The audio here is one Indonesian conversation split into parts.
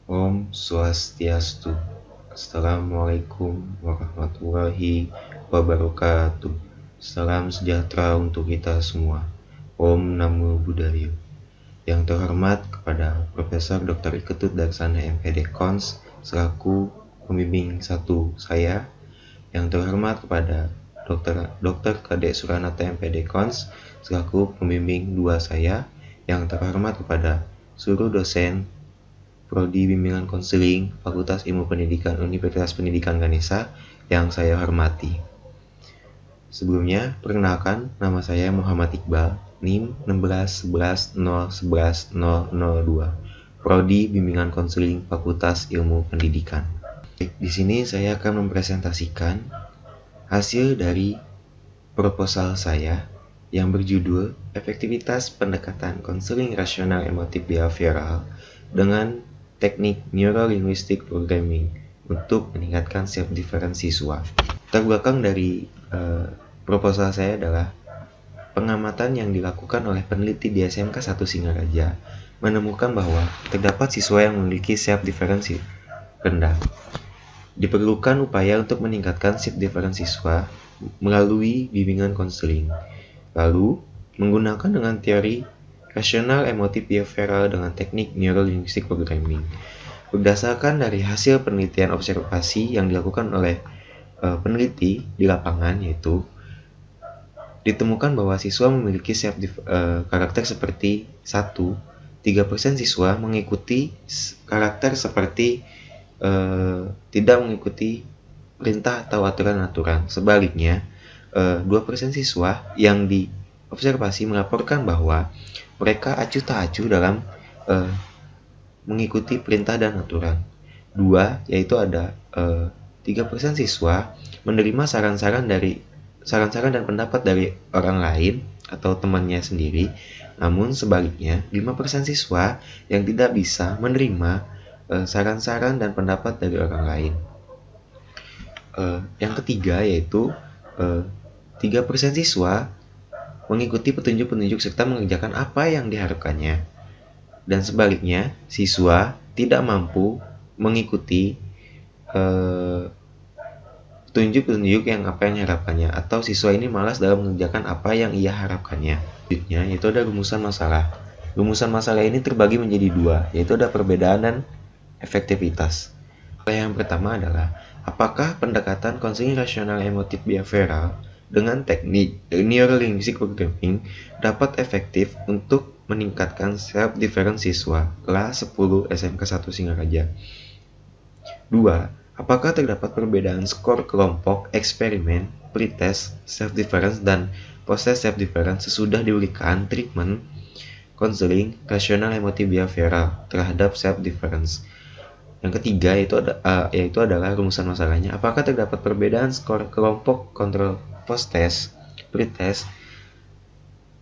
Om Swastiastu. Assalamualaikum warahmatullahi wabarakatuh. Salam sejahtera untuk kita semua. Om Namo Buddhaya. Yang terhormat kepada Profesor Dr. Iketut Darsana MPD Cons selaku pembimbing 1 saya. Yang terhormat kepada Dr. Kadek Suranata MPD Cons selaku pembimbing 2 saya. Yang terhormat kepada seluruh dosen Prodi Bimbingan Konseling Fakultas Ilmu Pendidikan Universitas Pendidikan Ganesha yang saya hormati. Sebelumnya, perkenalkan, nama saya Muhammad Iqbal, NIM 1611011002, Prodi Bimbingan Konseling Fakultas Ilmu Pendidikan. Di sini saya akan mempresentasikan hasil dari proposal saya yang berjudul Efektivitas Pendekatan Konseling Rasional Emotif Behavioral dengan Teknik Neuro-Linguistic Programming untuk meningkatkan self-difference siswa. Terbelakang dari proposal saya adalah pengamatan yang dilakukan oleh peneliti di SMK 1 Singaraja menemukan bahwa terdapat siswa yang memiliki self-difference rendah. Diperlukan upaya untuk meningkatkan self-difference siswa melalui bimbingan konseling. Lalu, menggunakan dengan teori rasional emotif behavioral dengan teknik neuro-linguistic programming. Berdasarkan dari hasil penelitian observasi yang dilakukan oleh peneliti di lapangan, yaitu ditemukan bahwa siswa memiliki karakter seperti 1, 3% siswa mengikuti karakter seperti tidak mengikuti perintah atau aturan-aturan. Sebaliknya, 2% siswa yang diobservasi melaporkan bahwa mereka acuh tak acuh dalam mengikuti perintah dan aturan. 2, yaitu ada 3% siswa menerima saran-saran dan pendapat dari orang lain atau temannya sendiri. Namun sebaliknya, 5% siswa yang tidak bisa menerima saran-saran dan pendapat dari orang lain. Yang ketiga yaitu 3% siswa mengikuti petunjuk-petunjuk serta mengerjakan apa yang diharapkannya. Dan sebaliknya, siswa tidak mampu mengikuti petunjuk-petunjuk yang diharapkannya, atau siswa ini malas dalam mengerjakan apa yang ia harapkannya. Selanjutnya, yaitu ada rumusan masalah. Rumusan masalah ini terbagi menjadi 2, yaitu ada perbedaan dan efektivitas. Yang pertama adalah, apakah pendekatan konseling rasional emotif behavioral dengan teknik neuro-linguistic programming dapat efektif untuk meningkatkan self-difference siswa kelas 10 SMK 1 Singaraja. 2. Apakah terdapat perbedaan skor kelompok, eksperimen, pretest, self-difference, dan post-test self-difference sesudah diberikan treatment konseling rasional emotif behavioral terhadap self-difference. Yang ketiga yaitu adalah rumusan masalahnya. Apakah terdapat perbedaan skor kelompok kontrol post-test, pretest,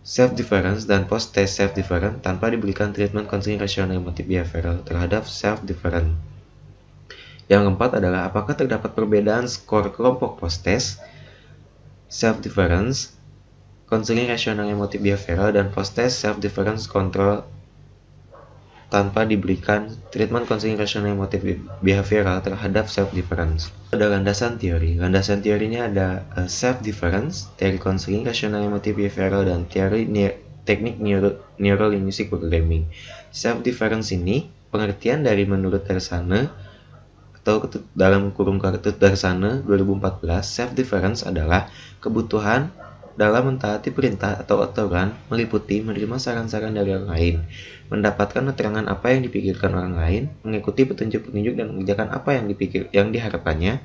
self-difference, dan post-test self-difference tanpa diberikan treatment konseling rasional emotif behavioral terhadap self-difference. Yang keempat adalah apakah terdapat perbedaan skor kelompok post-test, self-difference, konseling rasional emotif behavioral, dan post-test self-difference control tanpa diberikan treatment konseling rasional emotif behavioral terhadap self-difference. Ada landasan teori. Landasan teorinya ada self-difference, teori konseling rasional emotif behavioral, dan teori teknik neuro-linguistic programming. Self-difference ini pengertian dari menurut Darsana atau dalam kurung Ketut Darsana 2014, self-difference adalah kebutuhan dalam mentaati perintah atau aturan meliputi menerima saran-saran dari orang lain, mendapatkan keterangan apa yang dipikirkan orang lain, mengikuti petunjuk-petunjuk dan mengerjakan apa yang diharapkannya.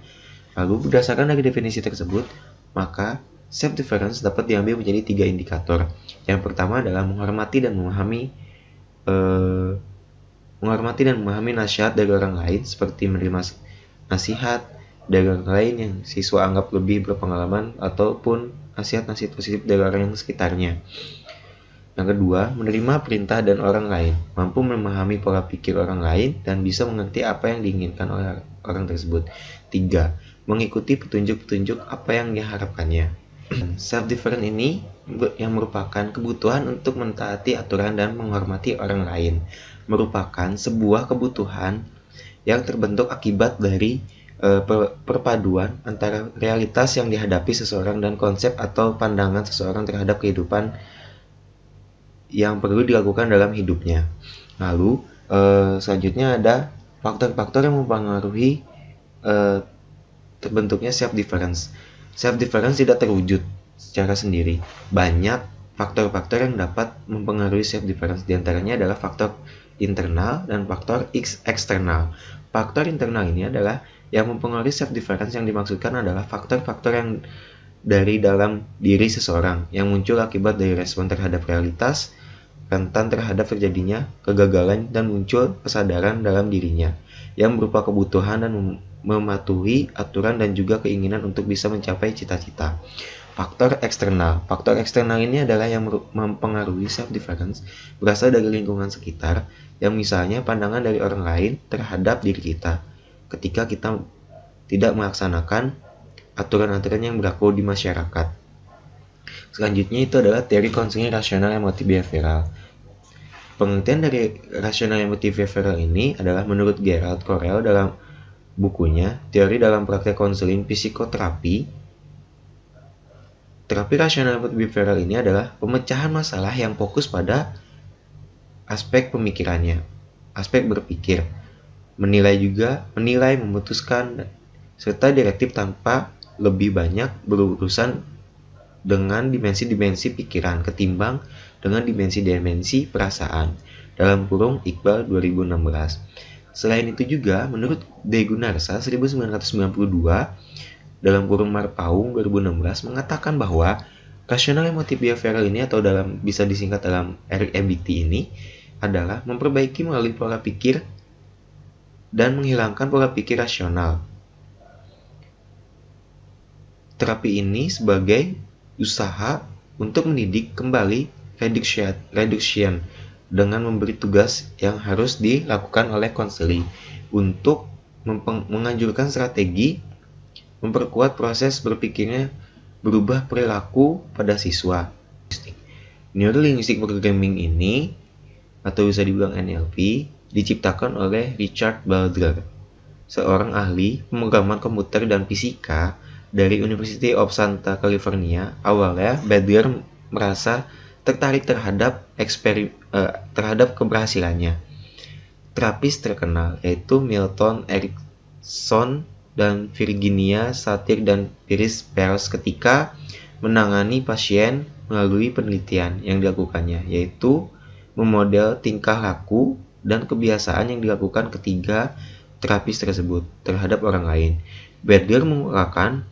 Lalu berdasarkan dari definisi tersebut, maka self-difference dapat diambil menjadi 3 indikator. Yang pertama adalah menghormati dan memahami nasihat dari orang lain, seperti menerima nasihat dari orang lain yang siswa anggap lebih berpengalaman ataupun nasihat-nasihat positif dari orang yang sekitarnya. Yang kedua, menerima perintah dan orang lain, mampu memahami pola pikir orang lain dan bisa mengerti apa yang diinginkan oleh orang tersebut. 3. Mengikuti petunjuk-petunjuk apa yang diharapkannya. Self-difference ini yang merupakan kebutuhan untuk mentaati aturan dan menghormati orang lain, merupakan sebuah kebutuhan yang terbentuk akibat dari perpaduan antara realitas yang dihadapi seseorang dan konsep atau pandangan seseorang terhadap kehidupan yang perlu dilakukan dalam hidupnya. Lalu selanjutnya ada faktor-faktor yang mempengaruhi terbentuknya self-difference. Self-difference tidak terwujud secara sendiri. Banyak faktor-faktor yang dapat mempengaruhi self-difference. Di antaranya adalah faktor internal dan faktor eksternal. Faktor internal ini adalah yang mempengaruhi self-difference. Yang dimaksudkan adalah faktor-faktor yang dari dalam diri seseorang yang muncul akibat dari respon terhadap realitas, rentan terhadap terjadinya kegagalan, dan muncul kesadaran dalam dirinya yang berupa kebutuhan dan mematuhi aturan dan juga keinginan untuk bisa mencapai cita-cita. Faktor eksternal. Faktor eksternal ini adalah yang mempengaruhi self-difference berasal dari lingkungan sekitar, yang misalnya pandangan dari orang lain terhadap diri kita ketika kita tidak melaksanakan aturan-aturan yang berlaku di masyarakat. Selanjutnya itu adalah teori konseling rasional emotif behavioral. Pengertian dari rasional emotif behavioral ini adalah menurut Gerald Correll dalam bukunya Teori dalam Praktek Konseling Psikoterapi. Terapi rasional emotif behavioral ini adalah pemecahan masalah yang fokus pada aspek pemikirannya, aspek berpikir, menilai, memutuskan, serta direktif tanpa lebih banyak berurusan dengan dimensi-dimensi pikiran ketimbang dengan dimensi-dimensi perasaan. Dalam kurung Iqbal 2016. Selain itu juga, menurut De Gunarsa 1992, dalam kurung Marpaung 2016, mengatakan bahwa rasional emotif behavioral ini, atau bisa disingkat dalam REBT ini, adalah memperbaiki melalui pola pikir dan menghilangkan pola pikir rasional. Terapi ini sebagai usaha untuk mendidik kembali reduction dengan memberi tugas yang harus dilakukan oleh konseling untuk menganjurkan strategi memperkuat proses berpikirnya, berubah perilaku pada siswa. Neurolinguistic Programming ini, atau bisa dibilang NLP, diciptakan oleh Richard Bandler, seorang ahli pemrograman komputer dan fisika dari University of Santa California. Awalnya, Bandler merasa tertarik terhadap keberhasilannya terapis terkenal, yaitu Milton Erickson dan Virginia Satir dan Iris Pearls ketika menangani pasien melalui penelitian yang dilakukannya, yaitu memodel tingkah laku dan kebiasaan yang dilakukan ketiga terapis tersebut terhadap orang lain. Bandler mengungkapkan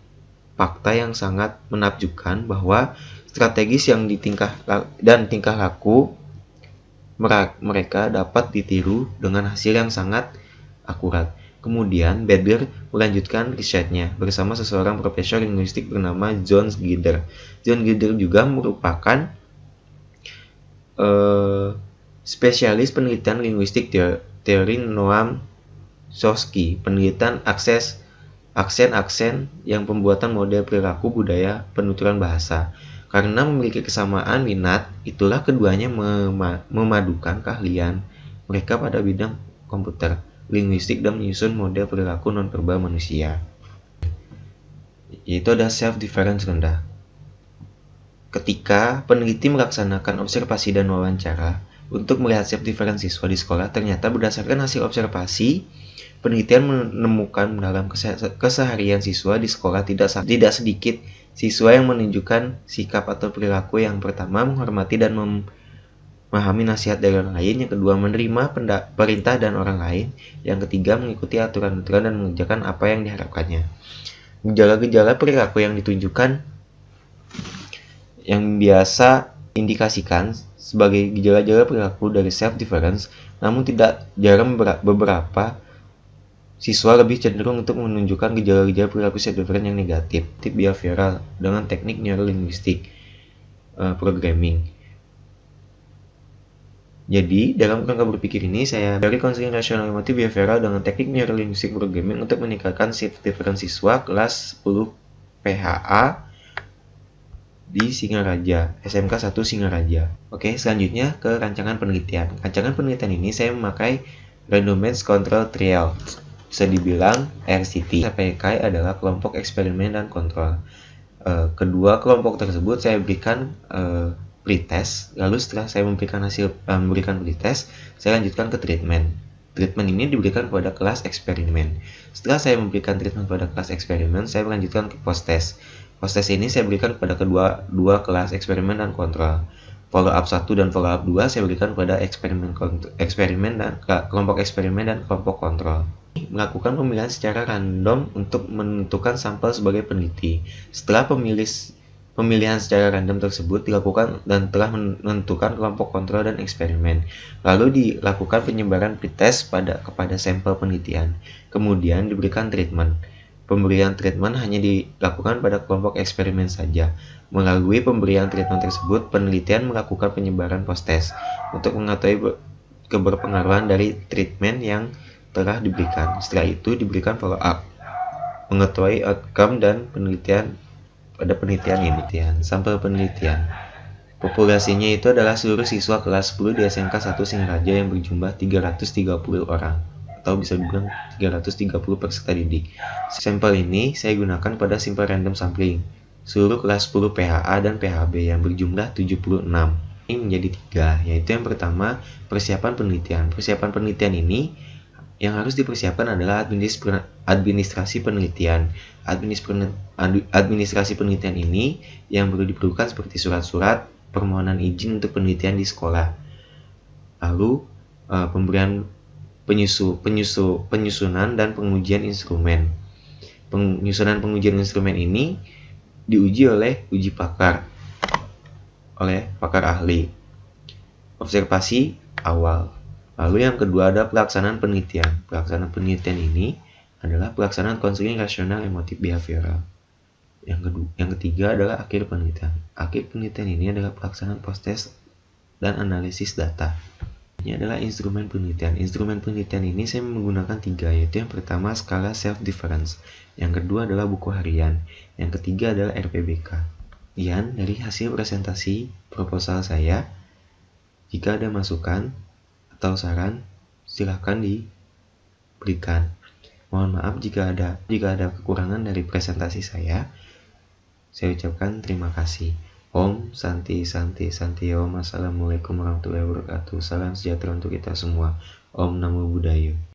fakta yang sangat menakjubkan bahwa strategis yang tingkah laku mereka dapat ditiru dengan hasil yang sangat akurat. Kemudian Bandler melanjutkan risetnya bersama seseorang profesor linguistik bernama John Gider. John Gider juga merupakan spesialis penelitian linguistik teori Noam Chomsky, penelitian aksen yang pembuatan model perilaku budaya penuturan bahasa. Karena memiliki kesamaan minat, itulah keduanya memadukan keahlian mereka pada bidang komputer, linguistik, dan menyusun model perilaku nonverbal manusia. Yaitu ada self-difference rendah. Ketika peneliti melaksanakan observasi dan wawancara untuk melihat self-difference siswa di sekolah, ternyata berdasarkan hasil observasi, penelitian menemukan dalam keseharian siswa di sekolah tidak sedikit siswa yang menunjukkan sikap atau perilaku yang pertama menghormati dan memahami nasihat dari orang lain, yang kedua menerima perintah dan orang lain, yang ketiga mengikuti aturan-aturan dan mengerjakan apa yang diharapkannya. Gejala-gejala perilaku yang ditunjukkan yang biasa indikasikan sebagai gejala-gejala perilaku dari self-difference, namun tidak jarang beberapa siswa lebih cenderung untuk menunjukkan gejala-gejala perilaku self-difference yang negatif, tip behavioral, dengan teknik neurolinguistik programming. Jadi, dalam kerangka berpikir ini, saya dari konseling rasional emotif behavioral dengan teknik neurolinguistik programming untuk meningkatkan self-difference siswa kelas 10 PHA di Singaraja, SMK 1 Singaraja. Oke, selanjutnya ke rancangan penelitian. Rancangan penelitian ini saya memakai Randomized Control Trial. Bisa dibilang RCT. Saya pakai adalah kelompok eksperimen dan kontrol. Kedua kelompok tersebut saya berikan pretest. Lalu setelah saya memberikan pretest, saya lanjutkan ke treatment. Treatment ini diberikan pada kelas eksperimen. Setelah saya memberikan treatment pada kelas eksperimen, saya melanjutkan ke post-test. Post-test ini saya berikan pada dua kelas eksperimen dan kontrol. Follow up 1 dan follow up 2 saya berikan pada kelompok eksperimen dan kelompok kontrol. Melakukan pemilihan secara random untuk menentukan sampel sebagai peneliti. Setelah pemilihan secara random tersebut dilakukan dan telah menentukan kelompok kontrol dan eksperimen. Lalu dilakukan penyebaran pretest kepada sampel penelitian. Kemudian diberikan treatment. Pemberian treatment hanya dilakukan pada kelompok eksperimen saja. Melalui pemberian treatment tersebut, penelitian melakukan penyebaran post-test untuk mengetahui keberpengaruhan dari treatment yang telah diberikan. Setelah itu diberikan follow up, mengetahui outcome dan penelitian pada penelitian ini. Sampel penelitian. Populasinya itu adalah seluruh siswa kelas 10 di SMK 1 Singaraja yang berjumlah 330 orang, atau bisa dibilang 330 peserta didik. Sampel ini saya gunakan pada simple random sampling seluruh kelas 10 PHA dan PHB yang berjumlah 76. Ini menjadi 3, yaitu yang pertama persiapan penelitian. Persiapan penelitian ini yang harus dipersiapkan adalah administrasi penelitian. Administrasi penelitian ini yang perlu diperlukan seperti surat-surat permohonan izin untuk penelitian di sekolah. Lalu pemberian penyusunan dan pengujian instrumen. Penyusunan pengujian instrumen ini diuji oleh uji pakar, oleh pakar ahli. Observasi awal. Lalu yang kedua ada pelaksanaan penelitian. Pelaksanaan penelitian ini adalah pelaksanaan konseling rasional emotif behavioral. Yang ketiga adalah akhir penelitian. Akhir penelitian ini adalah pelaksanaan post-test dan analisis data. Ini adalah instrumen penelitian. Instrumen penelitian ini saya menggunakan 3, yaitu yang pertama skala self-difference. Yang kedua adalah buku harian. Yang ketiga adalah RPBK. Sekian dari hasil presentasi proposal saya. Jika ada masukan atau saran, silahkan diberikan. Mohon maaf jika ada kekurangan dari presentasi saya. Saya ucapkan terima kasih. Om Santi Santi Santi Om. Assalamualaikum warahmatullahi wabarakatuh. Salam sejahtera untuk kita semua. Om Namo Buddhaya.